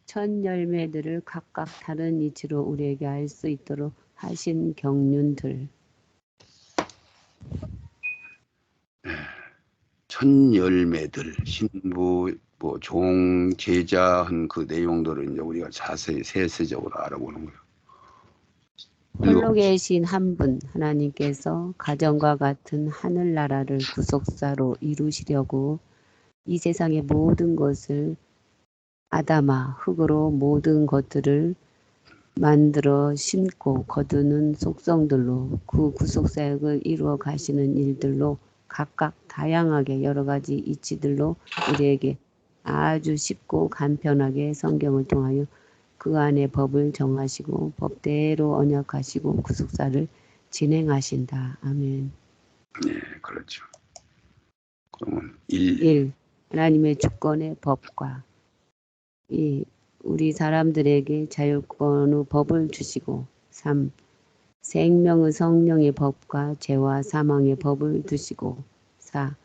천 열매들을 각각 다른 이치로 우리에게 알 수 있도록 하신 경륜들. 천 열매들, 신부, 종, 제자 한 그 내용들을 이제 우리가 자세히 세세적으로 알아보는 거예요. 홀로 계신 한 분 하나님께서 가정과 같은 하늘나라를 구속사로 이루시려고 이 세상의 모든 것을 아담아 흙으로 모든 것들을 만들어 심고 거두는 속성들로 그 구속사역을 이루어 가시는 일들로 각각 다양하게 여러 가지 이치들로 우리에게 아주 쉽고 간편하게 성경을 통하여 그 안에 법을 정하시고 법대로 언약하시고 구속사를 진행하신다. 아멘. 네, 그렇죠. 그러면 1. 1. 하나님의 주권의 법과 2. 우리 사람들에게 자율권의 법을 주시고 3. 생명의 성령의 법과 죄와 사망의 법을 두시고 4.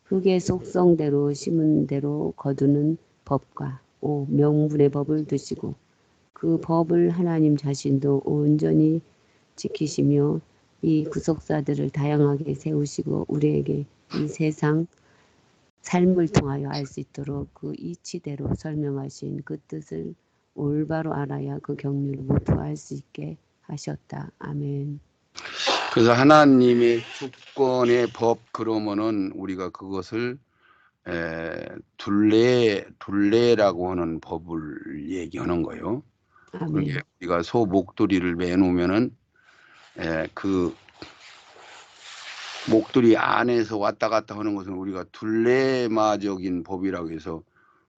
흙의 속성대로 심은 대로 거두는 법과 5. 명분의 법을 두시고 그 법을 하나님 자신도 온전히 지키시며 이 구속사들을 다양하게 세우시고 우리에게 이 세상 삶을 통하여 알 수 있도록 그 이치대로 설명하신 그 뜻을 올바로 알아야 그 경륜을 모두 알 수 있게 하셨다. 아멘. 그래서 하나님의 주권의 법, 그러면은 우리가 그것을 둘레라고 하는 법을 얘기하는 거예요. 그게 아멘. 우리가 소 목도리를 매놓으면은 그 목도리 안에서 왔다 갔다 하는 것은 우리가 둘레마적인 법이라고 해서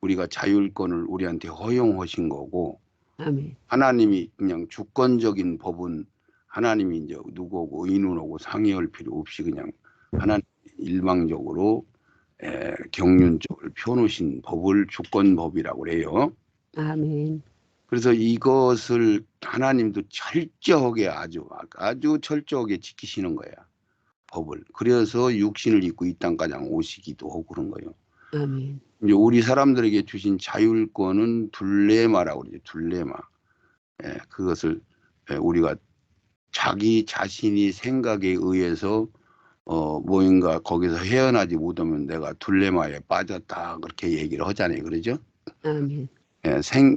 우리가 자율권을 우리한테 허용하신 거고, 아멘. 하나님이 그냥 주권적인 법은 하나님이 이제 누구하고 의논하고 상의할 필요 없이 그냥 하나님 일방적으로 경륜적으로 펴놓으신 법을 주권법이라고 그래요. 아멘. 그래서 이것을 하나님도 철저하게 아주 철저하게 지키시는 거야, 법을. 그래서 육신을 입고 이 땅까지 오시기도 하고 그런 거예요. 아멘. 이제 우리 사람들에게 주신 자율권은 둘레마라고 그러죠. 둘레마. 그것을 우리가 자기 자신이 생각에 의해서 뭐인가 거기서 헤어나지 못하면 내가 둘레마에 빠졌다 그렇게 얘기를 하잖아요. 그러죠? 아멘.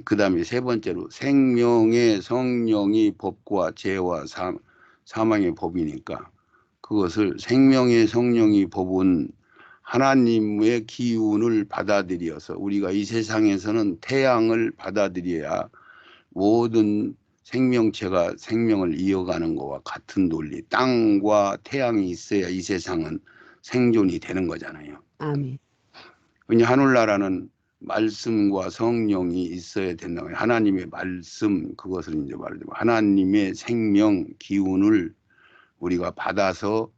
그다음에 세 번째로 생명의 성령이 법과 죄와 사망의 법이니까 그것을 생명의 성령이 법은 하나님의 기운을 받아들여서 우리가 이 세상에서는 태양을 받아들여야 모든 생명체가 생명을 이어가는 것과 같은 논리, 땅과 태양이 있어야 이 세상은 생존이 되는 거잖아요. 아멘. 왜냐 하늘나라는 말씀과 성령이 있어야 된다고 해요. 하나님의 말씀, 그것을 이제 말하자면 하나님의 생명 기운을 우리가 받아서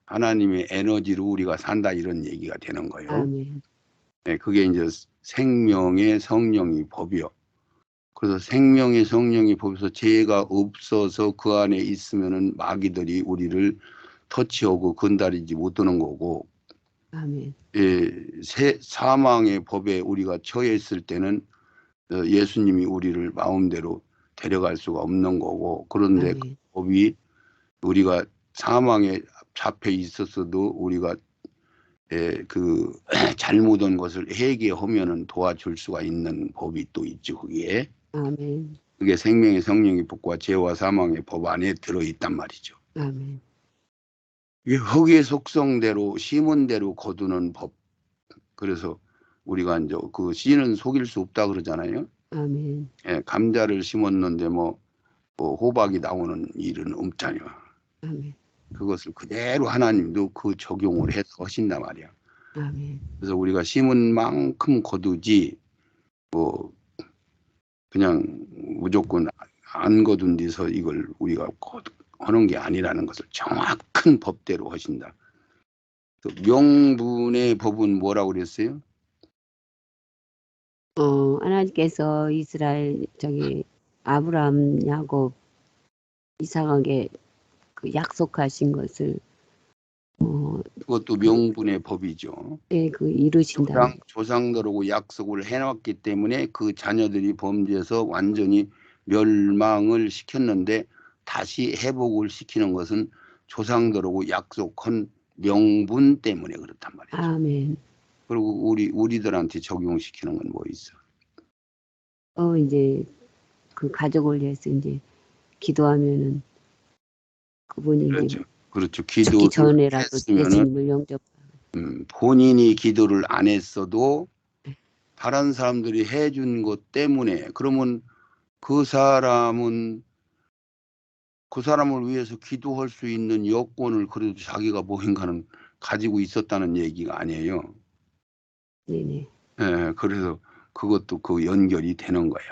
하나님의 에너지로 우리가 산다, 이런 얘기가 되는 거예요. 아멘. 그게 이제 생명의 성령이 법이요. 그래서 생명의 성령이 법에서 죄가 없어서 그 안에 있으면은 마귀들이 우리를 터치하고 건드리지 못하는 거고, 아멘. 사망의 법에 우리가 처해 있을 때는 예수님이 우리를 마음대로 데려갈 수가 없는 거고, 그런데 그 아멘. 법이 우리가 사망에 잡혀 있었어도 우리가 그 잘못한 것을 회개하면은 도와줄 수가 있는 법이 또 있죠. 아멘. 그게 생명의 성령의 법과 죄와 사망의 법 안에 들어있단 말이죠. 아멘. 이게 흙의 속성대로 심은 대로 거두는 법. 그래서 우리가 이제 그 씨는 속일 수 없다 그러잖아요. 아멘. 감자를 심었는데 뭐 호박이 나오는 일은 없잖아요. 아멘. 그것을 그대로 하나님도 그 적용을 해서 하신단 말이야. 아멘. 그래서 우리가 심은 만큼 거두지 뭐 그냥 무조건 안 거둔 데서 이걸 우리가 하는 게 아니라는 것을 정확한 법대로 하신다. 또 명분의 법은 뭐라고 그랬어요? 하나님께서 이스라엘 아브라함, 야곱, 이삭에게 그 약속하신 것을 그것도 명분의 법이죠. 예, 그 이루신다는 거. 조상들하고 약속을 해놨기 때문에 그 자녀들이 범죄해서 완전히 멸망을 시켰는데 다시 회복을 시키는 것은 조상들하고 약속한 명분 때문에 그렇단 말이죠. 아멘. 그리고 우리들한테 적용시키는 건 뭐 있어? 이제 그 가족을 위해서 이제 기도하면은 그분이 그렇죠. 이제 그렇죠. 죽기 기도를 전에라도 했으면은 예수님을 영접. 본인이 기도를 안 했어도 다른 사람들이 해준 것 때문에 그러면 그 사람은 그 사람을 위해서 기도할 수 있는 여건을 그래도 자기가 뭐인가는 가지고 있었다는 얘기가 아니에요. 네네. 예, 그래서 그것도 그 연결이 되는 거야.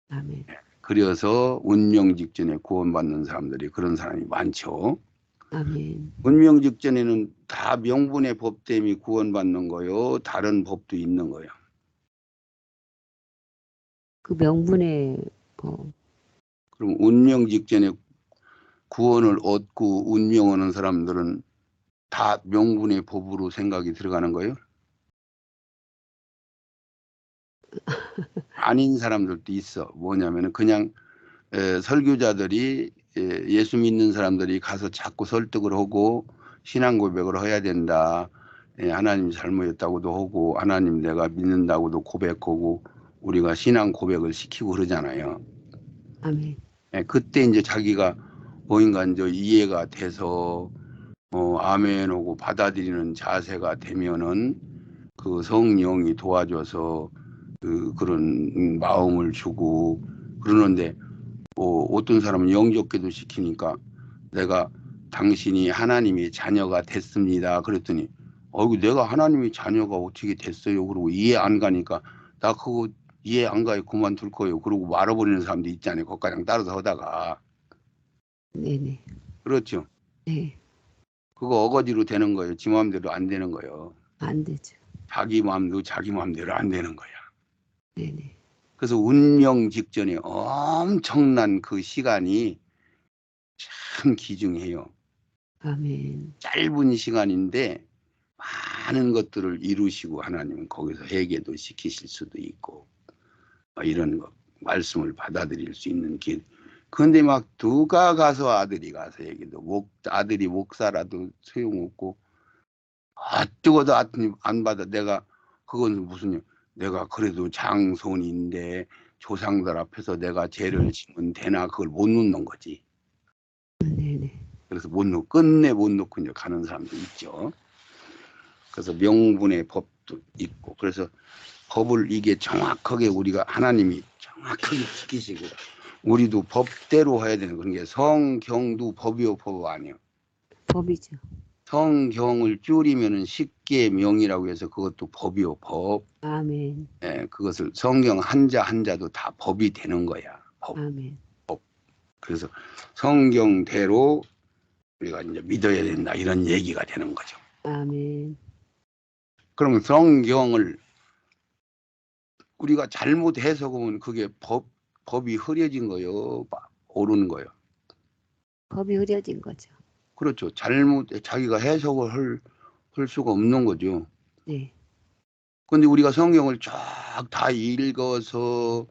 아멘. 그래서 운명 직전에 구원받는 사람들이 그런 사람이 많죠. 아멘. 운명 직전에는 다 명분의 법 때문에 구원받는 거요. 다른 법도 있는 거예요. 그 명분의 법. 그럼 운명 직전에 구원을 얻고 운명하는 사람들은 다 명분의 법으로 생각이 들어가는 거예요? 아닌 사람들도 있어. 뭐냐면은 그냥 설교자들이 예수 믿는 사람들이 가서 자꾸 설득을 하고 신앙 고백을 해야 된다. 하나님 잘못했다고도 하고 하나님 내가 믿는다고도 고백하고 우리가 신앙 고백을 시키고 그러잖아요. 아멘. 그때 이제 자기가 뭐인가 이제 이해가 돼서 아멘 하고 받아들이는 자세가 되면은 그 성령이 도와줘서 그런 마음을 주고 그러는데 어떤 사람은 영접기도 시키니까 내가 당신이 하나님의 자녀가 됐습니다. 그랬더니 내가 하나님의 자녀가 어떻게 됐어요? 그러고 이해 안 가니까 나 그거 이해 안 가요. 그만둘 거예요. 그러고 말아버리는 사람도 있잖아요. 거기까지 따라서 하다가. 네네. 그렇죠. 네. 그거 어거지로 되는 거예요. 지 마음대로 안 되는 거예요. 안 되죠. 자기 마음도 자기 마음대로 안 되는 거야. 네네. 그래서 운명 직전에 엄청난 그 시간이 참 귀중해요. 아멘. 짧은 시간인데 많은 것들을 이루시고 하나님은 거기서 회개도 시키실 수도 있고 이런 거 말씀을 받아들일 수 있는 길. 그런데 막 누가 가서 아들이 가서 얘기도 아들이 목사라도 소용없고 뜨거도 안 받아. 내가 그건 무슨 내가 그래도 장손인데 조상들 앞에서 내가 죄를 지면 되나 그걸 못 놓는 거지. 네네. 그래서 끝내 못 놓고 이제 가는 사람도 있죠. 그래서 명분의 법도 있고 그래서 법을 이게 정확하게 우리가 하나님이 정확하게 지키시고 우리도 법대로 해야 되는 그런 게 성경도 법이요 법 아니에요. 법이죠. 성경을 줄이면은 쉽게 명이라고 해서 그것도 법이요 법. 아멘. 그것을 성경 한자 한자도 다 법이 되는 거야. 법. 아멘. 그래서 성경대로 우리가 이제 믿어야 된다 이런 얘기가 되는 거죠. 아멘. 그러면 성경을 우리가 잘못 해석하면 그게 법이 흐려진 거예요. 옳은 거예요. 법이 흐려진 거죠. 그렇죠. 자기가 해석을 할 수가 없는 거죠. 네. 근데 우리가 성경을 쫙 다 읽어서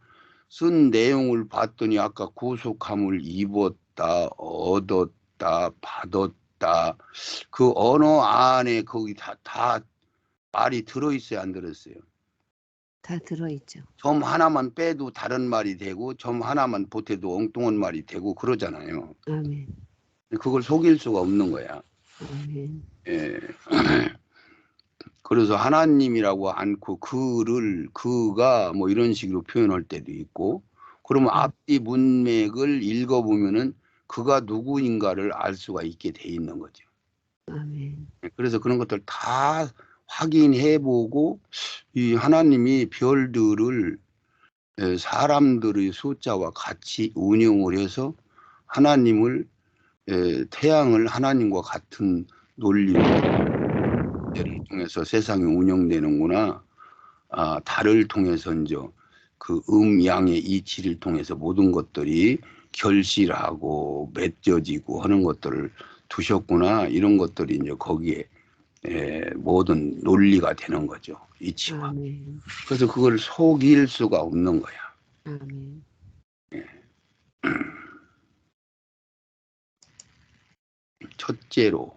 쓴 내용을 봤더니 아까 구속함을 입었다, 얻었다, 받았다. 그 언어 안에 거기 다 말이 들어있어요, 안 들었어요? 다 들어있죠. 점 하나만 빼도 다른 말이 되고 점 하나만 보태도 엉뚱한 말이 되고 그러잖아요. 아멘. 그걸 속일 수가 없는 거야. 아멘. 예. 그래서 하나님이라고 않고 그가 뭐 이런 식으로 표현할 때도 있고 그러면 앞뒤 문맥을 읽어보면은 그가 누구인가를 알 수가 있게 돼 있는 거죠. 아멘. 그래서 그런 것들 다 확인해보고 이 하나님이 별들을 사람들의 숫자와 같이 운영을 해서 하나님을 태양을 하나님과 같은 논리를 통해서 세상이 운영되는구나. 달을 통해서 이제 그 양의 이치를 통해서 모든 것들이 결실하고 맺어지고 하는 것들을 두셨구나. 이런 것들이 이제 거기에 모든 논리가 되는 거죠. 이치와. 아멘. 그래서 그걸 속일 수가 없는 거야. 아멘. 첫째로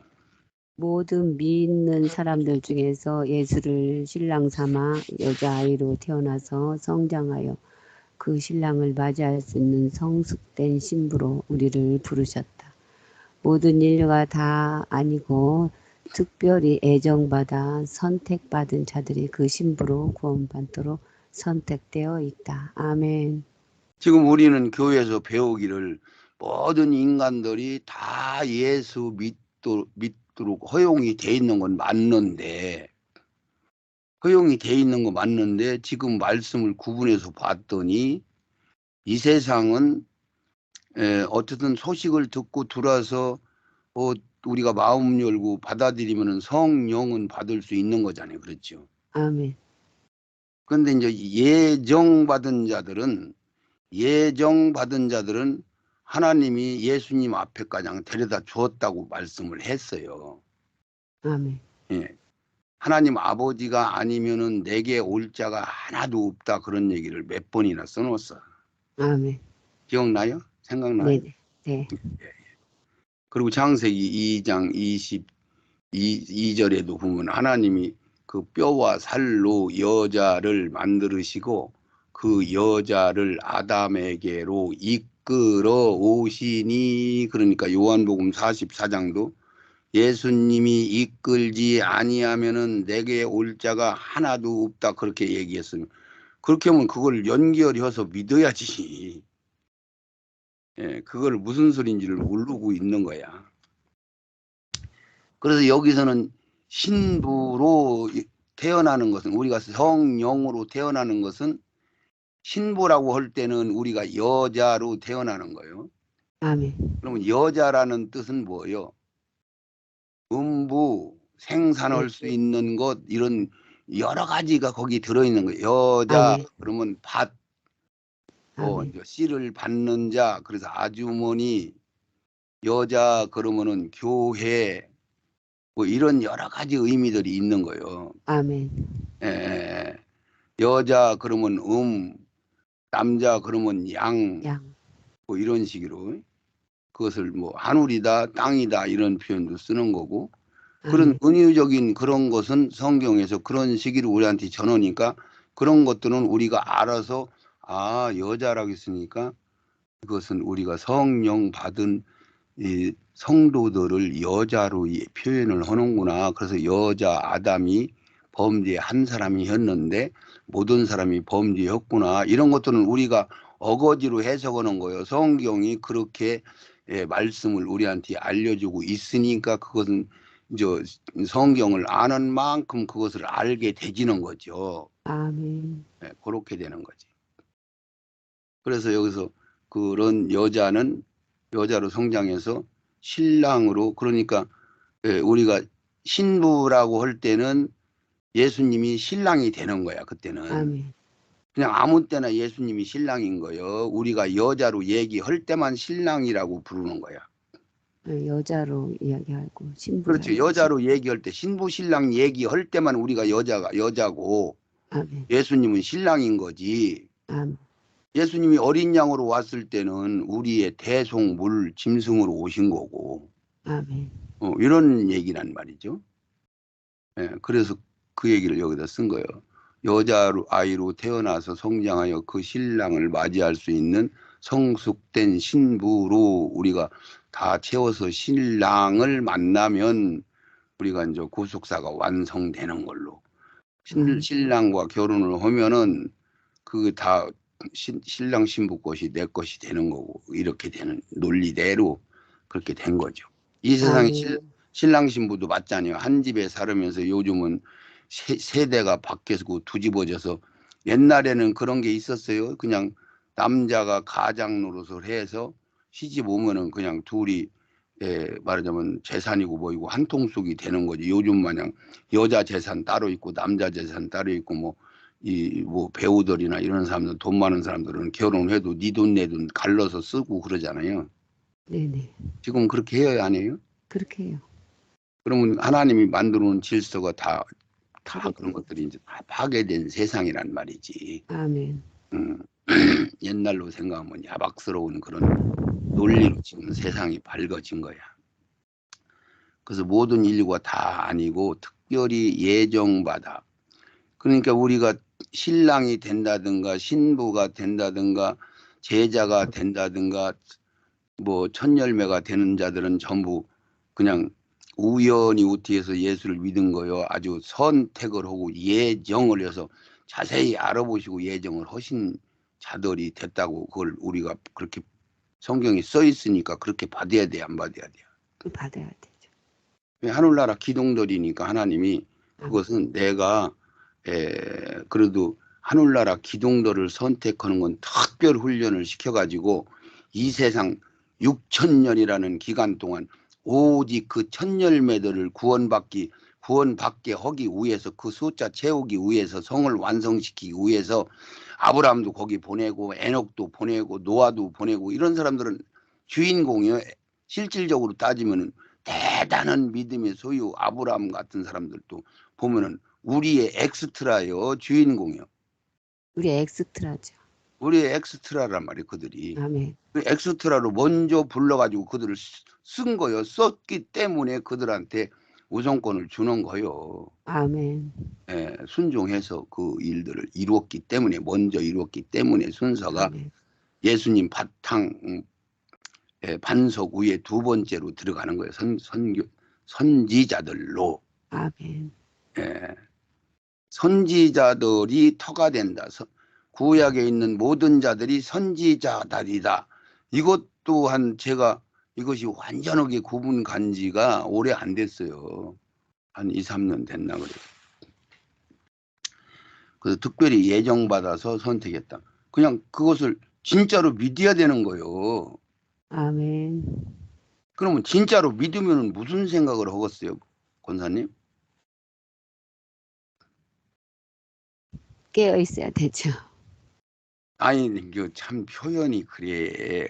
모든 믿는 사람들 중에서 예수를 신랑 삼아 여자아이로 태어나서 성장하여 그 신랑을 맞이할 수 있는 성숙된 신부로 우리를 부르셨다. 모든 인류가 다 아니고 특별히 애정받아 선택받은 자들이 그 신부로 구원받도록 선택되어 있다. 아멘. 지금 우리는 교회에서 배우기를 모든 인간들이 다 예수 믿도록 허용이 돼 있는 건 맞는데 허용이 돼 있는 거 맞는데 지금 말씀을 구분해서 봤더니 이 세상은 어쨌든 소식을 듣고 들어서 우리가 마음 열고 받아들이면 성령은 받을 수 있는 거잖아요. 그렇죠. 아멘. 그런데 이제 예정받은 자들은 하나님이 예수님 앞에까지 그냥 데려다 주었다고 말씀을 했어요. 아멘. 예. 하나님 아버지가 아니면은 내게 올 자가 하나도 없다 그런 얘기를 몇 번이나 써놓았어. 아멘. 기억나요? 생각나요? 네네. 네. 그리고 창세기 2장 22절에도 보면 하나님이 그 뼈와 살로 여자를 만들으시고 그 여자를 아담에게로 이끌어 오시니, 그러니까 요한복음 44장도 예수님이 이끌지 아니하면은 내게 올 자가 하나도 없다 그렇게 얘기했으면, 그렇게 하면 그걸 연결해서 믿어야지. 그걸 무슨 소리인지를 모르고 있는 거야. 그래서 여기서는 신부로 태어나는 것은, 우리가 성령으로 태어나는 것은 신부라고 할 때는 우리가 여자로 태어나는 거예요. 아멘. 그러면 여자라는 뜻은 뭐예요? 음부, 네. 생산할 수 있는 것, 이런 여러 가지가 거기 들어있는 거예요. 여자 아멘. 그러면 밭, 아멘. 이제 씨를 받는 자, 그래서 아주머니, 여자 그러면은 교회, 뭐 이런 여러 가지 의미들이 있는 거예요. 아멘. 예, 여자 그러면 남자 그러면 양, 양. 뭐 이런 식으로 그것을 뭐 하늘이다, 땅이다 이런 표현도 쓰는 거고, 그런 아멘. 은유적인 그런 것은 성경에서 그런 식으로 우리한테 전하니까 그런 것들은 우리가 알아서 여자라고 했으니까 그것은 우리가 성령 받은 이 성도들을 여자로 표현을 하는구나. 그래서 여자 아담이 범죄한 사람이었는데 모든 사람이 범죄였구나. 이런 것들은 우리가 어거지로 해석하는 거예요. 성경이 그렇게 말씀을 우리한테 알려주고 있으니까 그것은 이제 성경을 아는 만큼 그것을 알게 되지는 거죠. 아멘. 그렇게 되는 거지. 그래서 여기서 그런 여자는 여자로 성장해서 신랑으로, 그러니까 우리가 신부라고 할 때는 예수님이 신랑이 되는 거야. 그때는 아멘. 그냥 아무 때나 예수님이 신랑인 거예요. 우리가 여자로 얘기할 때만 신랑이라고 부르는 거야. 여자로 이야기하고 신부라 그렇죠. 이야기. 여자로 얘기할 때 신부 신랑 얘기할 때만 우리가 여자고 아멘. 예수님은 신랑인 거지. 아멘. 예수님이 어린 양으로 왔을 때는 우리의 대속물 짐승으로 오신 거고, 아멘. 이런 얘기란 말이죠. 그래서 그 얘기를 여기다 쓴 거예요. 여자로 아이로 태어나서 성장하여 그 신랑을 맞이할 수 있는 성숙된 신부로 우리가 다 채워서 신랑을 만나면 우리가 이제 구속사가 완성되는 걸로, 아멘. 신랑과 결혼을 하면은 그 다 신랑 신부 것이 내 것이 되는 거고, 이렇게 되는 논리대로 그렇게 된 거죠. 이 세상에 아멘. 신랑 신부도 맞잖아요. 한 집에 살으면서 요즘은 세대가 바뀌어서 뒤집어져서, 옛날에는 그런 게 있었어요. 그냥 남자가 가장 노릇을 해서 시집 오면은 그냥 둘이 말하자면 재산이고 뭐이고 한 통속이 되는 거지. 요즘 마냥 여자 재산 따로 있고 남자 재산 따로 있고 뭐 배우들이나 이런 사람들, 돈 많은 사람들은 결혼해도 네 돈 내 돈 갈라서 쓰고 그러잖아요. 네네. 지금 그렇게 해요, 안 해요? 그렇게 해요. 그러면 하나님이 만들어 놓은 질서가 다 그런 파괴되는 것들이 이제 다 파괴된 세상이란 말이지. 아멘. 음, 옛날로 생각하면 야박스러운 그런 논리로 지금 세상이 밝아진 거야. 그래서 모든 인류가 다 아니고 특별히 예정받아. 그러니까 우리가 신랑이 된다든가 신부가 된다든가 제자가 된다든가 뭐 천열매가 되는 자들은 전부 그냥 우연히 우티해서 예수를 믿은 거요. 아주 선택을 하고 예정을 해서 자세히 알아보시고 예정을 하신 자들이 됐다고 그걸 우리가 그렇게 성경에 써 있으니까 그렇게 받아야 돼, 안 받아야 돼요? 받아야 되죠. 하늘나라 기둥들이니까 하나님이 아멘. 그것은 내가 그래도 하늘나라 기둥들을 선택하는 건 특별 훈련을 시켜가지고 이 세상 6천년이라는 기간 동안 오직 그 천열매들을 구원받게 하기 위해서 그 숫자 채우기 위해서 성을 완성시키기 위해서 아브라함도 거기 보내고 에녹도 보내고 노아도 보내고 이런 사람들은 주인공이요. 실질적으로 따지면은 대단한 믿음의 소유 아브라함 같은 사람들도 보면은 우리의 엑스트라요 주인공이요. 우리 엑스트라죠. 우리의 엑스트라란 말이에요 그들이. 아멘. 그 엑스트라로 먼저 불러가지고 그들을 쓴 거요. 썼기 때문에 그들한테 우선권을 주는 거요. 아멘. 예, 순종해서 그 일들을 이루었기 때문에 먼저 이루었기 때문에 순서가 아멘. 예수님 반석 위에 두 번째로 들어가는 거예요. 선지자들로. 아멘. 예, 선지자들이 터가 된다. 구약에 있는 모든 자들이 선지자들이다. 이것 또한 제가 이것이 완전하게 구분 간 지가 오래 안 됐어요. 한 2, 3년 됐나 그래요. 그래서 특별히 예정받아서 선택했다. 그냥 그것을 진짜로 믿어야 되는 거예요. 아멘. 그러면 진짜로 믿으면 무슨 생각을 하겠어요, 권사님? 깨어 있어야 되죠. 아니, 이게 참 표현이 그래.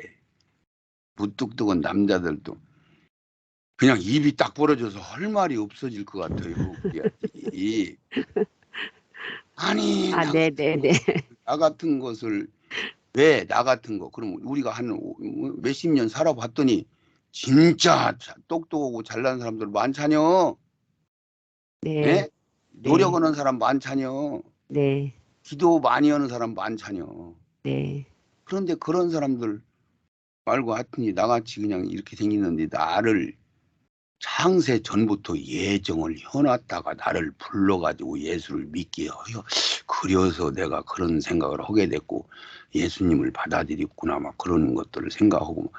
무뚝뚝한 남자들도 그냥 입이 딱 벌어져서 할 말이 없어질 것 같아요. 우리 아들이. 아니, 아, 네네네. 나 같은 것을 왜 나 같은 거? 그럼 우리가 한 몇십 년 살아봤더니 진짜 똑똑하고 잘난 사람들 많잖여. 네. 예? 네. 노력하는 사람 많잖여. 네. 기도 많이 하는 사람 많잖여. 네. 그런데 그런 사람들 말고 하여튼이 나같이 그냥 이렇게 생기는데 나를 창세 전부터 예정을 해놨다가 나를 불러가지고 예수를 믿게 하여 그래서 내가 그런 생각을 하게 됐고 예수님을 받아들였구나 막 그런 것들을 생각하고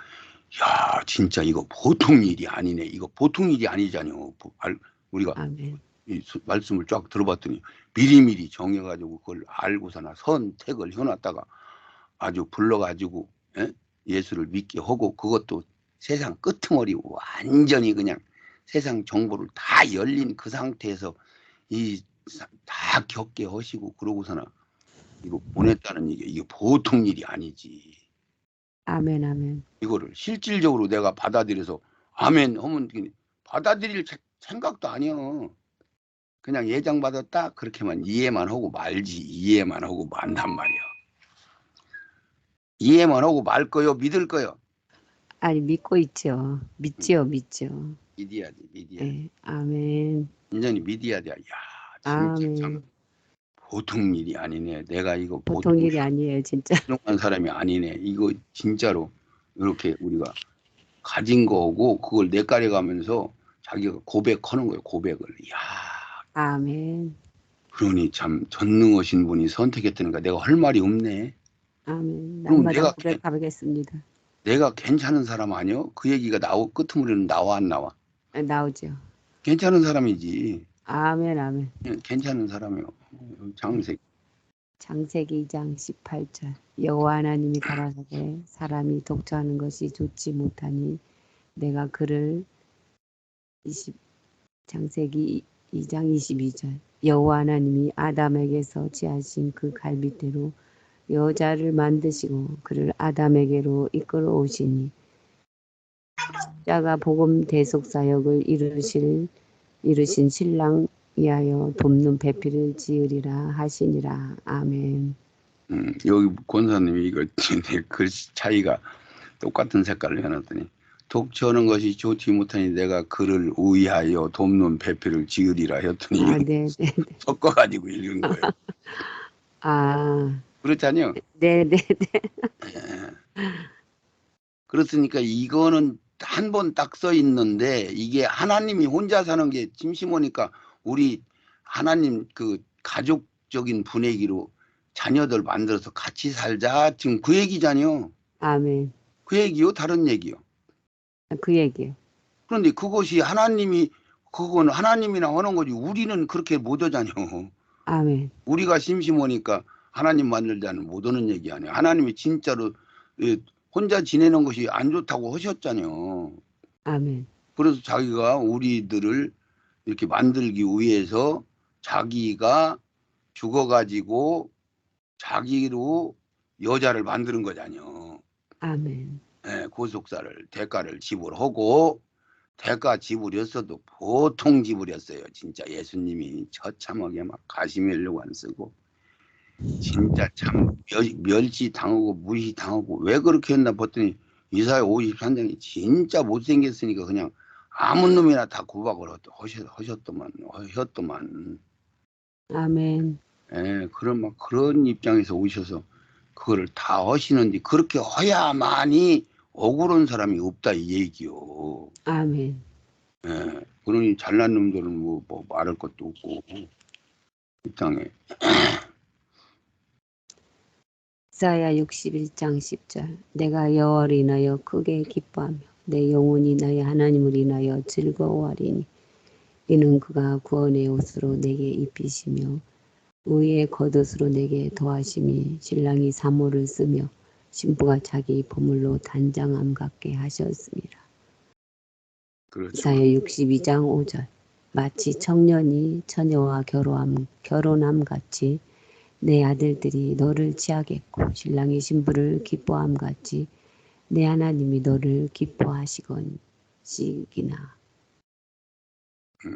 야 진짜 이거 보통 일이 아니네. 이거 보통 일이 아니잖아요. 우리가 아멘. 이 말씀을 쫙 들어봤더니 미리미리 정해가지고 그걸 알고서나 선택을 해놨다가 아주 불러가지고 예수를 믿게 하고 그것도 세상 끄트머리 완전히 그냥 세상 정보를 다 열린 그 상태에서 이 다 겪게 하시고 그러고서나 이거 보냈다는 이게 보통 일이 아니지. 아멘. 아멘. 이거를 실질적으로 내가 받아들여서 아멘 하면 받아들일 생각도 아니야. 그냥 예정받았다 그렇게만 이해만 하고 말지 이해만 하고 만단 말이야. 이해만 하고 말 거요 믿을 거요. 아니, 믿고 있죠. 믿지요, 믿죠. 믿어야지 믿어야지. 네. 아멘. 완전히 믿어야 돼. 야 진짜 참 아멘. 보통 일이 아니네. 내가 이거 보통 일이 아니에요, 진짜. 훌륭한 사람이 아니네. 이거 진짜로 이렇게 우리가 가진 거고 그걸 내깔에 가면서 자기가 고백하는 거예요. 고백을. 야 아멘. 그러니 참 전능하신 분이 선택했다니까 내가 할 말이 없네. 아멘. 그럼 날마다 고백하겠습니다. 내가 괜찮은 사람 아니요? 그 얘기가 끄트머리는 나와 안 나와? 나오죠. 괜찮은 사람이지. 아멘. 아멘. 괜찮은 사람이요. 장색. 창세기 2장 18절. 여호와 하나님이 가라사대 사람이 독처하는 것이 좋지 못하니 내가 그를 창세기 2장 22절. 여호와 하나님이 아담에게서 취하신 그 갈빗대로 여자를 만드시고 그를 아담에게로 이끌어 오시니 자가 복음 대속 사역을 이루신 신랑 이하여 돕는 배필을 지으리라 하시니라. 아멘. 여기 권사님이 이거 글씨 차이가 똑같은 색깔을 해놨더니 독처하는 것이 좋지 못하니 내가 그를 의하여 돕는 배필을 지으리라 했더니 아, 네, 네. 섞어가지고 읽은 거예요. 아, 그렇잖아요. 네, 네. 그렇으니까 이거는 한 번 딱 써 있는데 이게 하나님이 혼자 사는 게 심심하니까 우리 하나님 그 가족적인 분위기로 자녀들 만들어서 같이 살자 지금 그 얘기잖아요. 아멘. 그 얘기요? 다른 얘기요? 그 얘기요. 그런데 그것이 하나님이 그건 하나님이나 하는 거지 우리는 그렇게 못 하잖아요. 아멘. 우리가 심심하니까 하나님 만들자는 못 오는 얘기 아니에요. 하나님이 진짜로 혼자 지내는 것이 안 좋다고 하셨잖아요. 아멘. 그래서 자기가 우리들을 이렇게 만들기 위해서 자기가 죽어가지고 자기로 여자를 만드는 거잖아요. 아멘. 예, 고속사를 대가를 지불하고 대가 지불했어도 보통 지불했어요. 진짜 예수님이 처참하게 막 가시멜로가 안 쓰고 진짜 참 멸시 당하고 무시 당하고 왜 그렇게 했나 봤더니 이사야 53장이 진짜 못생겼으니까 그냥 아무 놈이나 다 구박을 하셨더만. 아멘. 예, 그런 입장에서 오셔서 그거를 다 하시는데 그렇게 해야만이 억울한 사람이 없다 이 얘기요. 아멘. 예, 그러니 잘난 놈들은 뭐 말할 것도 없고 이 땅에. 이사야 61장 10절. 내가 여호와를 인하여 크게 기뻐하며 내 영혼이 나의 하나님을 인하여 즐거워하리니 이는 그가 구원의 옷으로 내게 입히시며 의의 겉옷으로 내게 더하심이 신랑이 사모를 쓰며 신부가 자기 보물로 단장함 같게 하셨습니다. 그렇죠. 이사야 62장 5절. 마치 청년이 처녀와 결혼함 같이 내 아들들이 너를 취하겠고 신랑이 신부를 기뻐함 같이 내 하나님이 너를 기뻐하시거니나.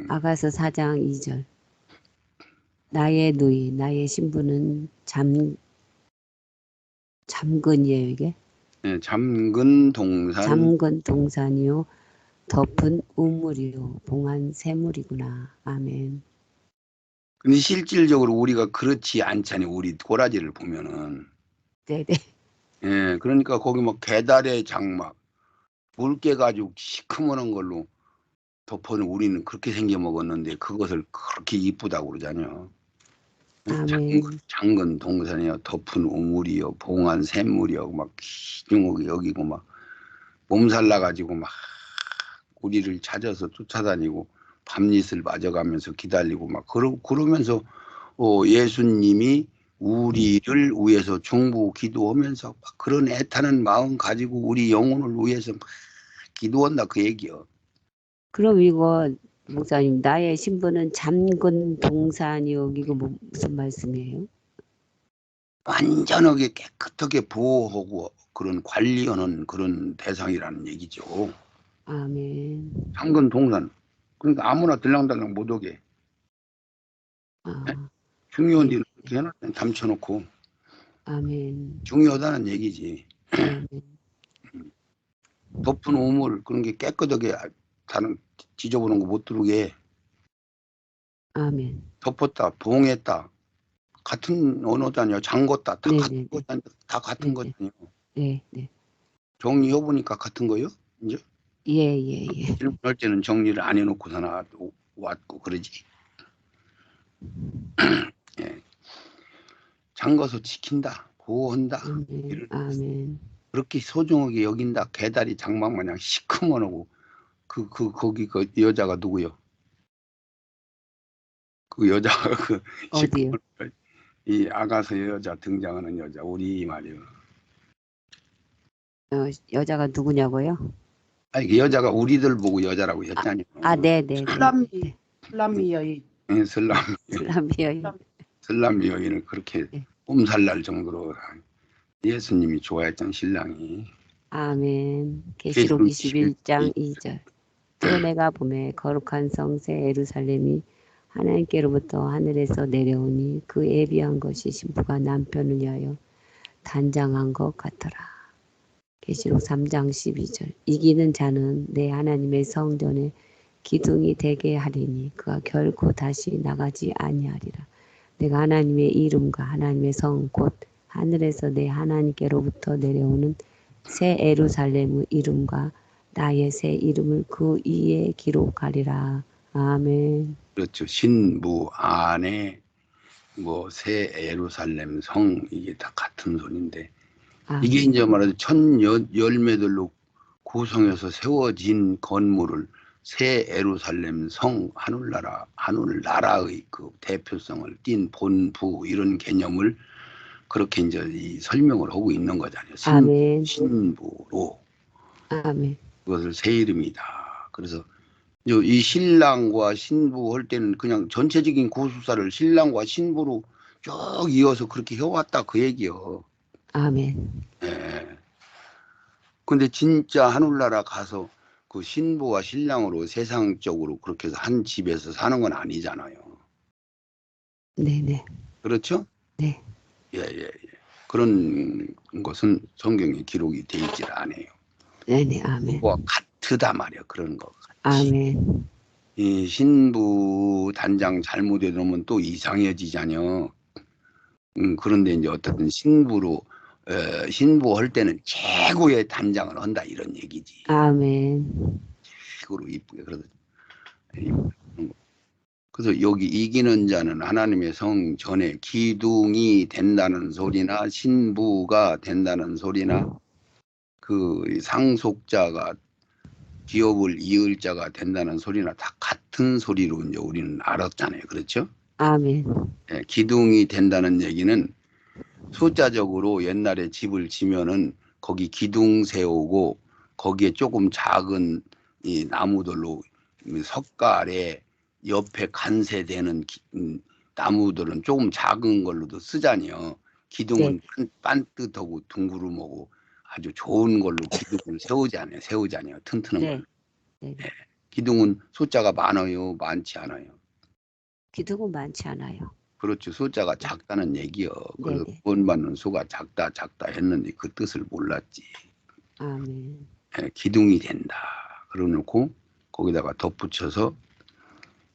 아가서 4장 2절. 나의 누이 나의 신부는 잠근이에요 이게? 예, 잠근 동산. 잠근 동산이요 덮은 우물이요 봉한 샘물이구나. 아멘. 근데 실질적으로 우리가 그렇지 않잖아요. 우리 꼬라지를 보면은. 네네. 예, 그러니까 거기 막 개다리 장막 물개 가지고 시커먼 걸로 덮어는 우리는 그렇게 생겨 먹었는데 그것을 그렇게 이쁘다고 그러잖아요. 아멘. 장근 동산이요 덮은 우물이요 봉한 샘물이요 막 기중하게 여기고 막 몸살 나가지고 막 우리를 찾아서 쫓아다니고 밤낮을 맞아가면서 기다리고 막 그러면서 예수님이 우리를 위해서 중보 기도하면서 막 그런 애타는 마음 가지고 우리 영혼을 위해서 막 기도한다 그 얘기요. 그럼 이거 목사님 나의 신부는 잠근 동산이요 이거 무슨 말씀이에요? 완전하게 깨끗하게 보호하고 그런 관리하는 그런 대상이라는 얘기죠. 아멘. 잠근 동산. 그러니까 아무나 들랑달랑 못 오게. 아, 중요한 네. 일을 이렇게 해놨더니 담쳐놓고 아멘. 중요하다는 얘기지. 네. 덮은 우물 그런 게 깨끗하게 다른 지저분한 거 못 들어오게 아멘. 덮었다 봉했다 같은 언어잖아요. 잠궜다 다 같은 네네네. 거잖아요. 다 같은 거잖아요. 네, 네. 정리해보니까 같은 거요? 이제 예, 예, 예. 질문할 때는 정리를 안 해놓고서 왔고 그러지. 예. 잠궈서 지킨다 보호한다 아멘. 아멘. 그렇게 소중하게 여긴다. 개다리 장막 마냥 시커먼하고 거기 그 여자가 누구요? 그 여자가 그 어디요? 시커먼 이 아가서 여자 등장하는 여자 우리 말이요. 여자가 누구냐고요? 아니 그 여자가 우리들 보고 여자라고 했잖아요. 아, 네, 네, 네. 슬람미 여인. 예, 슬람 슬람이요. 슬람 여인을 그렇게 네. 옴살날 정도로 예수님이 좋아했던 신랑이 아멘. 계시록 계시록 21장 2절. 또 내가 보매 거룩한 성새 예루살렘이 하나님께로부터 하늘에서 내려오니 그 예비한 것이 신부가 남편을 위하여 단장한 것 같더라. 계시록 3장 12절. 이기는 자는 내 하나님의 성전에 기둥이 되게 하리니 그가 결코 다시 나가지 아니하리라. 내가 하나님의 이름과 하나님의 성 곧 하늘에서 내 하나님께로부터 내려오는 새 예루살렘의 이름과 나의 새 이름을 그 위에 기록하리라. 아멘. 그렇죠. 신부 안에 뭐 새 예루살렘 성 이게 다 같은 소리인데 이게 아멘. 이제 말하자면 천 열매들로 구성해서 세워진 건물을 새 예루살렘 성 하늘나라의 그 대표성을 띤 본부 이런 개념을 그렇게 이제 이 설명을 하고 있는 거잖아요. 아멘. 신부로 아멘. 그것을 새 이름이다. 그래서 이 신랑과 신부 할 때는 그냥 전체적인 구술사를 신랑과 신부로 쭉 이어서 그렇게 해왔다 그 얘기요. 아멘. 예. 근데 진짜 하늘나라 가서 그 신부와 신랑으로 세상적으로 그렇게 해서 한 집에서 사는 건 아니잖아요. 네네. 그렇죠? 네. 예, 예, 예. 그런 것은 성경에 기록이 돼 있질 않아요. 네네. 아멘. 뭐 같으다 말이야. 그런 거 같이. 아멘. 이 신부 단장 잘못해 놓으면 또 이상해지잖아요. 그런데 이제 어쨌든 신부 할 때는 최고의 단장을 한다 이런 얘기지. 아멘. 최고로 이쁘게 그래서 여기 이기는 자는 하나님의 성 전에 기둥이 된다는 소리나 신부가 된다는 소리나 그 상속자가 기업을 이을 자가 된다는 소리나 다 같은 소리로 이제 우리는 알았잖아요. 그렇죠? 아멘. 예, 기둥이 된다는 얘기는 숫자적으로 옛날에 집을 지면은 거기 기둥 세우고 거기에 조금 작은 이 나무들로 석가래 옆에 간세되는 나무들은 조금 작은 걸로도 쓰잖아요. 네. 기둥은 반듯하고 둥그름하고 아주 좋은 걸로 기둥을 세우잖아요. 튼튼한 걸로. 네. 네. 예. 기둥은 숫자가 많아요, 많지 않아요. 기둥은 많지 않아요. 그렇죠. 숫자가 작다는 얘기요. 그래서 네네. 구원받는 수가 작다 했는데 그 뜻을 몰랐지. 아멘. 예, 기둥이 된다. 그러놓고 거기다가 덧붙여서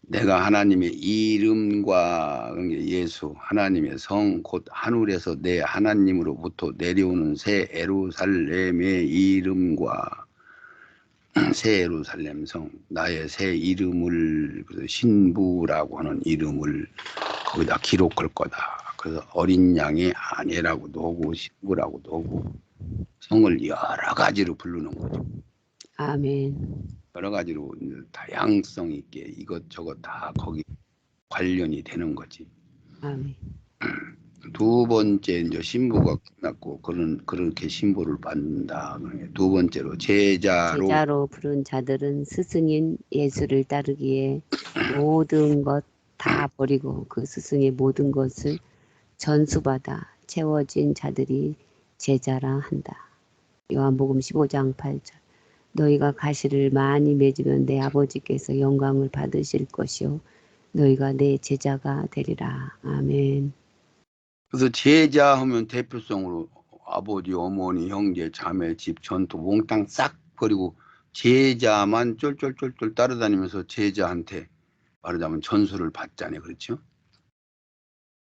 내가 하나님의 이름과 예수 하나님의 성 곧 하늘에서 내 하나님으로부터 내려오는 새 예루살렘의 이름과 새 예루살렘 성 나의 새 이름을 그래서 신부라고 하는 이름을 거기다 기록할 거다. 그래서 어린 양의 아내라고도 하고 신부라고도 하고 성을 여러 가지로 부르는 거죠. 아멘. 여러 가지로 다양성 있게 이것저것 다 거기 관련이 되는 거지. 아멘. 두 번째 이제 신부가 끝났고 그렇게 신부를 받는다. 두 번째로 제자로 제자로 부른 자들은 스승인 예수를 따르기에 모든 것 다 버리고 그 스승의 모든 것을 전수받아 채워진 자들이 제자라 한다. 요한복음 15장 8절. 너희가 가시를 많이 맺으면 내 아버지께서 영광을 받으실 것이요 너희가 내 제자가 되리라. 아멘. 그래서 제자 하면 대표성으로 아버지, 어머니, 형제, 자매, 집, 전투 몽땅 싹 버리고 제자만 쫄쫄쫄쫄 따라다니면서 제자한테 말하자면 전수를 받잖아요. 그렇죠?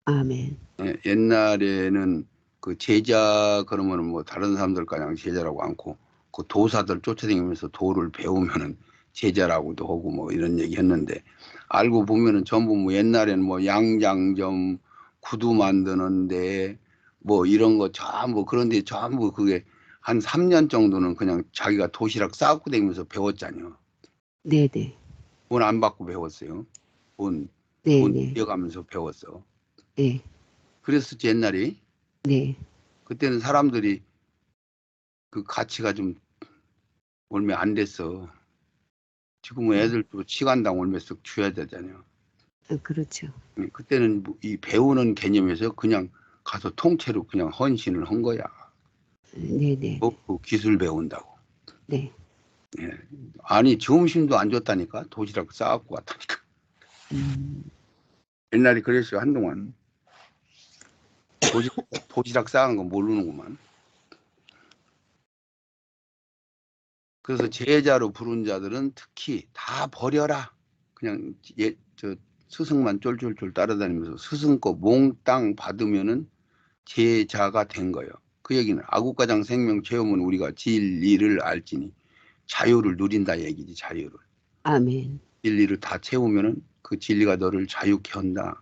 아멘. 예, 옛날에는 그 제자 그러면은 뭐 다른 사람들 가량 제자라고 않고 그 도사들 쫓아다니면서 도를 배우면은 제자라고도 하고 뭐 이런 얘기 했는데 알고 보면은 전부 뭐 옛날에는 뭐 양장점 구두 만드는데 뭐 이런 거 전부 그런데 전부 그게 한 3년 정도는 그냥 자기가 도시락 싸고 다니면서 배웠잖아요. 네네. 돈 안 받고 배웠어요. 돈 네네. 이어가면서 배웠어. 네. 그랬었지 옛날에. 네. 그때는 사람들이 그 가치가 좀 얼마 안 됐어. 지금은 애들도 시간당 얼마씩 줘야 되잖아요. 그렇죠. 그때는 이 배우는 개념에서 그냥 가서 통째로 그냥 헌신을 한 거야. 네네. 그 기술 배운다고. 네. 예. 아니 점심도 안 줬다니까. 도시락 싸갖고 왔다니까. 옛날에 그랬어요 한동안. 도시락 싸는 거 모르는구만. 그래서 제자로 부른 자들은 특히 다 버려라. 그냥 저 스승만 쫄쫄쫄 따라다니면서 스승 거 몽땅 받으면은 제자가 된 거예요. 그 얘기는 아구가장 생명 체험은 우리가 진리를 알지니 자유를 누린다 얘기지. 자유를. 아멘. 진리를 다 채우면은 그 진리가 너를 자유케 한다.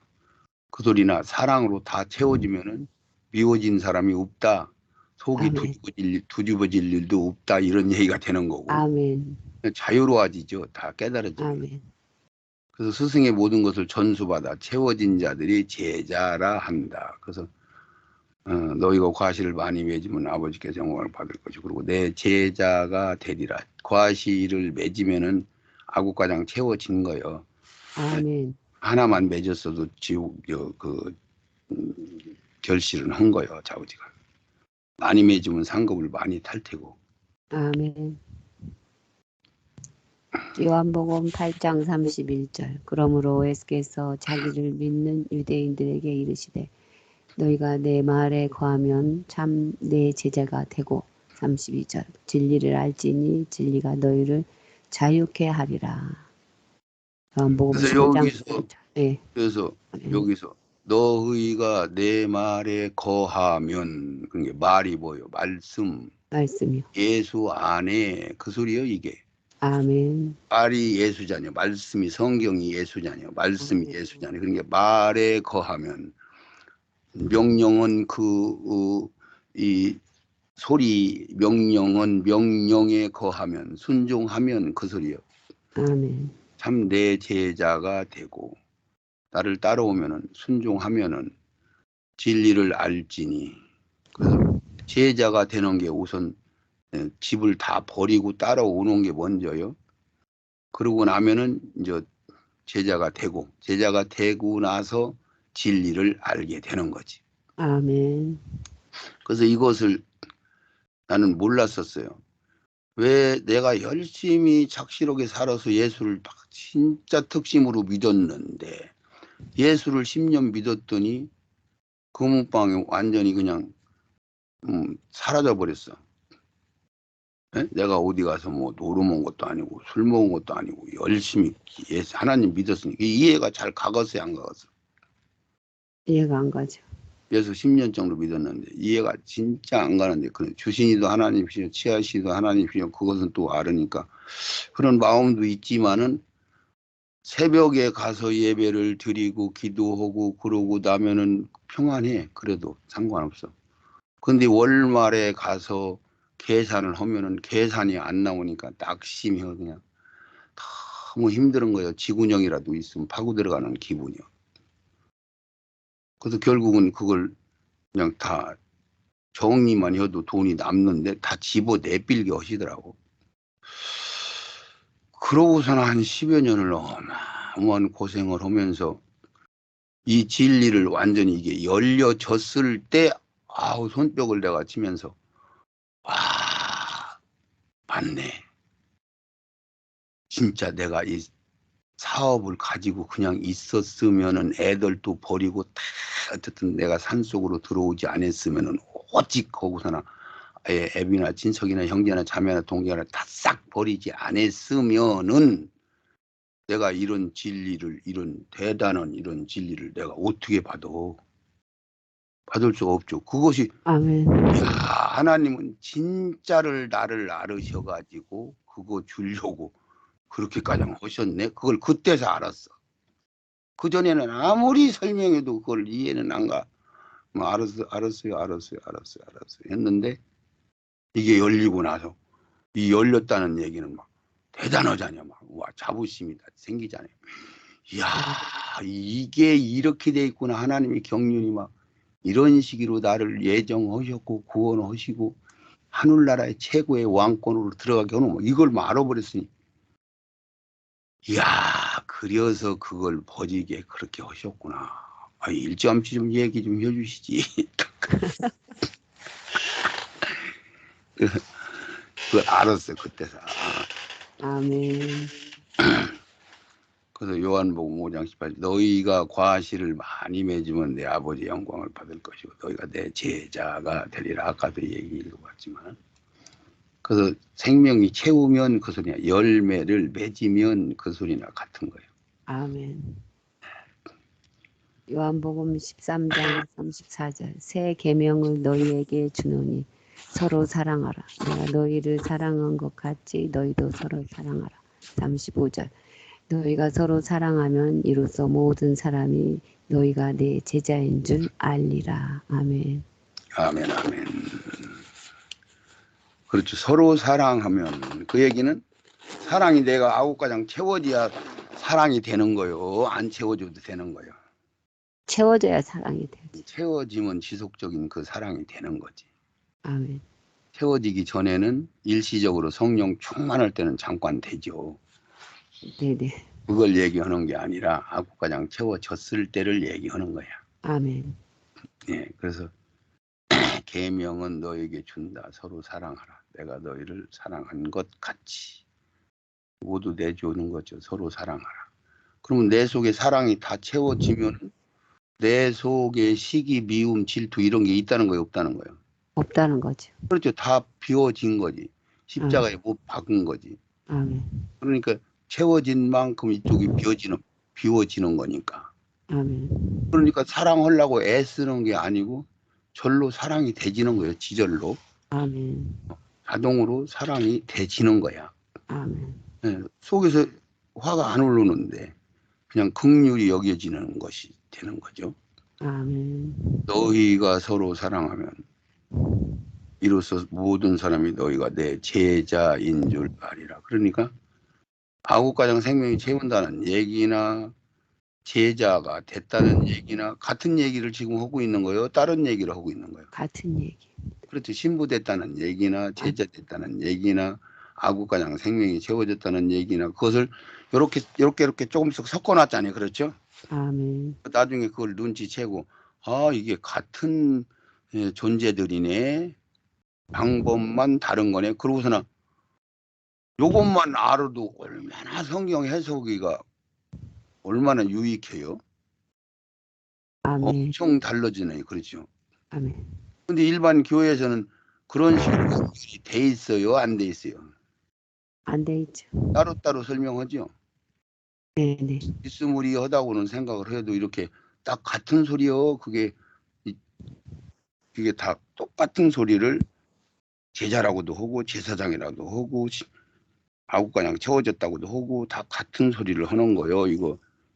그 소리나 사랑으로 다 채워지면은 미워진 사람이 없다. 속이 아멘. 뒤집어질 일도 없다. 이런 얘기가 되는 거고. 아멘. 자유로워지죠. 다 깨달아지면. 아멘. 그래서 스승의 모든 것을 전수받아 채워진 자들이 제자라 한다. 그래서 너희가 과실을 많이 맺으면 아버지께서 영광을 받을 것이고 그리고 내 제자가 되리라. 과실을 맺으면은 아구가장 채워진 거예요. 아멘. 하나만 맺었어도 결실은 한 거예요. 자우지가. 많이 맺으면 상급을 많이 탈 테고. 아멘. 요한복음 8장 31절. 그러므로 예수께서 자기를 믿는 유대인들에게 이르시되 너희가 내 말에 거하면 참 내 제자가 되고 32절. 진리를 알지니 진리가 너희를 자유케 하리라. 요한복음 그래서 10장 여기서 8절. 네. 여기서 너희가 내 말에 거하면 그게 말이 뭐요? 말씀이요. 예수 안에 그 소리요 이게. 아멘. 말이 예수잖아요. 말씀이 성경이 예수잖아요. 말씀이 아멘. 예수잖아요. 그러니까 말에 거하면 명령은 이 소리 명령은 명령에 거하면 순종하면 그 소리요. 아멘. 참 내 제자가 되고 나를 따라오면은 순종하면은 진리를 알지니. 그래서 제자가 되는 게 우선 집을 다 버리고 따라오는 게 먼저요. 그러고 나면은 이제 제자가 되고 나서 진리를 알게 되는 거지. 아멘. 그래서 이것을 나는 몰랐었어요. 왜 내가 열심히 착실하게 살아서 예수를 진짜 특심으로 믿었는데 예수를 10년 믿었더니 금은방에 완전히 그냥 사라져 버렸어. 내가 어디 가서 뭐 노름 온 것도 아니고 술 먹은 것도 아니고 열심히 하나님 믿었으니까 이해가 잘 가겠어요 안 가겠어? 이해가 안 가죠. 예수 10년 정도 믿었는데 이해가 진짜 안 가는데 주신이도 하나님이시요 치하시도 하나님이시요 그것은 또 알으니까 그런 마음도 있지만은 새벽에 가서 예배를 드리고 기도하고 그러고 나면은 평안해. 그래도 상관없어. 근데 월말에 가서 계산을 하면은 계산이 안 나오니까 낙심해요. 그냥 너무 힘든 거예요. 지구녕이라도 있으면 파고 들어가는 기분이요. 그래서 결국은 그걸 그냥 다 정리만 해도 돈이 남는데 다 집어 내빌게 하시더라고. 그러고서는 한 10여 년을 어마어마한 고생을 하면서 이 진리를 완전히 이게 열려졌을 때 아우 손뼉을 내가 치면서 와 맞네. 진짜 내가 이 사업을 가지고 그냥 있었으면은 애들도 버리고 다 어쨌든 내가 산속으로 들어오지 않았으면은 오직 거기서나 애비나 친척이나 형제나 자매나 동생이나 다 싹 버리지 않았으면은 내가 이런 진리를 이런 대단한 이런 진리를 내가 어떻게 받을 수가 없죠. 그것이 아멘. 야 하나님은 진짜를 나를 알으셔가지고 그거 주려고 그렇게까지 하셨네. 그걸 그때서 알았어. 그전에는 아무리 설명해도 그걸 이해는 안 가. 뭐 알았어요 했는데 이게 열리고 나서 이 열렸다는 얘기는 막 대단하잖아요. 막 와 자부심이 다 생기잖아요. 이야 이게 이렇게 돼 있구나. 하나님이 경륜이 막 이런 식으로 나를 예정하셨고 구원하시고 하늘나라의 최고의 왕권으로 들어가게 하는 뭐 이걸 막 알아버렸으니 이야 그려서 그걸 버지게 그렇게 하셨구나. 일찌감치 좀 얘기 좀 해주시지. 그걸 알았어요 그때서. 아멘. 그래서 요한복음 5장 18절 너희가 과실을 많이 맺으면 내 아버지 영광을 받을 것이고 너희가 내 제자가 되리라. 아까도 얘기 읽어봤지만 그래서 생명이 채우면 그 소리나 열매를 맺으면 그 소리나 같은 거예요. 아멘. 요한복음 13장 34절 새 계명을 너희에게 주노니 서로 사랑하라. 내가 너희를 사랑한 것 같이 너희도 서로 사랑하라. 35절 너희가 서로 사랑하면 이로써 모든 사람이 너희가 내 제자인 줄 알리라. 아멘. 아멘 아멘. 그렇죠. 서로 사랑하면 그 얘기는 사랑이 내가 9가장 채워져야 사랑이 되는 거요. 안 채워줘도 되는 거예요. 채워져야 사랑이 되지. 채워지면 지속적인 그 사랑이 되는 거지. 아멘. 채워지기 전에는 일시적으로 성령 충만할 때는 잠깐 되죠. 네네. 그걸 얘기하는 게 아니라 9가장 채워졌을 때를 얘기하는 거야. 아멘. 예, 그래서 계명은 너에게 준다. 서로 사랑하라. 내가 너희를 사랑한 것 같이 모두 내주는 거죠. 서로 사랑하라. 그러면 내 속에 사랑이 다 채워지면 내 속에 시기, 미움, 질투 이런 게 있다는 거예요, 없다는 거예요? 없다는 거죠. 그렇죠. 다 비워진 거지. 십자가에 못 박은 거지. 아멘. 그러니까 채워진 만큼 이쪽이 비워지는 거니까. 아멘. 그러니까 사랑하려고 애쓰는 게 아니고 절로 사랑이 돼지는 거예요. 지절로. 아멘. 자동으로 사랑이 돼지는 거야. 아멘. 예, 속에서 화가 안 오르는데 그냥 긍휼이 여겨지는 것이 되는 거죠. 아멘. 너희가 서로 사랑하면 이로써 모든 사람이 너희가 내 제자인 줄 알리라. 그러니까 9가장 생명이 채운다는 얘기나 제자가 됐다는 얘기나 같은 얘기를 지금 하고 있는 거예요? 다른 얘기를 하고 있는 거예요? 같은 얘기. 그렇죠. 신부 됐다는 얘기나 제자 됐다는 얘기나 9가장 생명이 채워졌다는 얘기나 그것을 이렇게 조금씩 섞어놨잖아요. 그렇죠? 아멘. 나중에 그걸 눈치채고 이게 같은 존재들이네. 방법만 다른 거네. 그러고서는 요것만 알아도 얼마나 성경 해석이가 얼마나 유익해요. 아멘. 엄청 달라지네요. 그렇죠. 아멘. 근데 일반 교회에서는 그런 식으로 돼 있어요? 안 돼 있어요? 안 돼 있죠. 따로따로 설명하죠. 네네. 비스무리하다고는 생각을 해도 이렇게 딱 같은 소리요. 그게 다 똑같은 소리를 제자라고도 하고 제사장이라고도 하고 9가장 채워졌다고도 하고 다 같은 소리를 하는 거예요.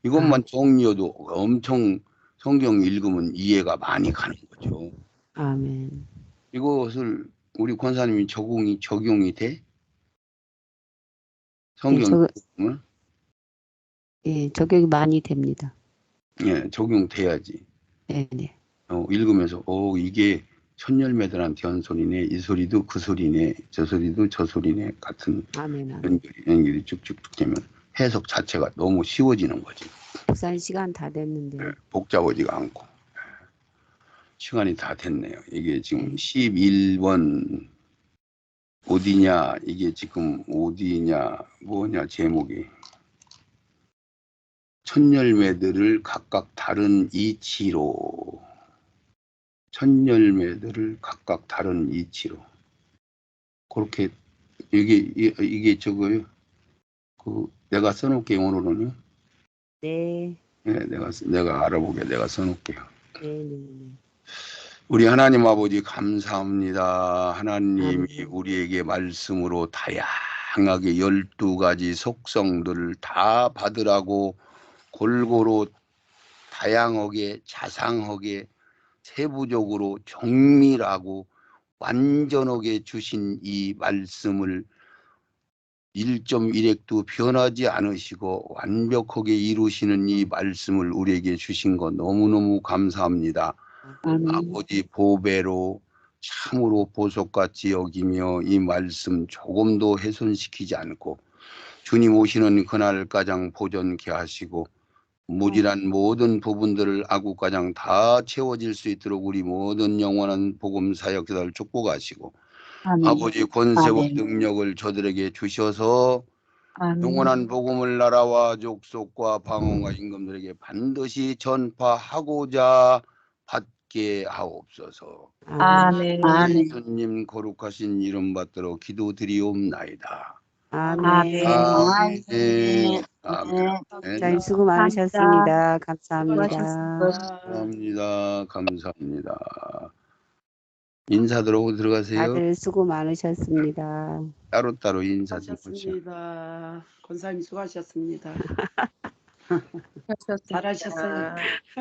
이것만 정리해도 엄청 성경 읽으면 이해가 많이 가는 거죠. 아멘. 이것을 우리 권사님이 적용이 돼? 예, 성경 읽으면? 예, 적용이 많이 됩니다. 예, 적용돼야지. 네네. 읽으면서 이게 천열매들한테 한 소리네. 이 소리도 그 소리네. 저 소리도 저 소리네. 같은 아멘. 아멘. 연결이 쭉쭉쭉 되면 해석 자체가 너무 쉬워지는 거지. 목사님 시간 다 됐는데. 예, 복잡하지가 않고. 시간이 다 됐네요. 이게 지금 네. 11번 어디냐, 이게 지금 어디냐, 뭐냐, 제목이. 천열매들을 각각 다른 이치로. 천열매들을 각각 다른 이치로. 그렇게, 이게 저거요. 내가 써놓을게요, 오늘은요. 네. 네, 내가 알아보게 내가 써놓을게요. 네네. 우리 하나님 아버지 감사합니다. 하나님이 아멘. 우리에게 말씀으로 다양하게 12가지 속성들을 다 받으라고 골고루 다양하게 자상하게 세부적으로 정밀하고 완전하게 주신 이 말씀을 1.1핵도 변하지 않으시고 완벽하게 이루시는 이 말씀을 우리에게 주신 것 너무너무 감사합니다. 아멘. 아버지 보배로 참으로 보석같이 여기며 이 말씀 조금도 훼손시키지 않고 주님 오시는 그날가장 보존케 하시고 무질한 모든 부분들을 아구가장 다 채워질 수 있도록 우리 모든 영원한 복음 사역자들 축복하시고 아버지 권세와 아멘. 능력을 저들에게 주셔서 아멘. 영원한 복음을 나라와 족속과 방언과 임금들에게 반드시 전파하고자 받게 하옵소서. 아멘. 아멘. 예수님 거룩하신 이름 받들어 기도드리옵나이다. 아멘. 아멘. 아멘. 목사님 수고 많으셨습니다. 감사합니다. 감사합니다. 감사합니다. 인사드리고 들어가세요. 다들 수고 많으셨습니다. 따로따로 인사 좀 하시죠. 수고하셨습니다. 권사님 수고하셨습니다. 수고하셨습니다. 잘하셨어요.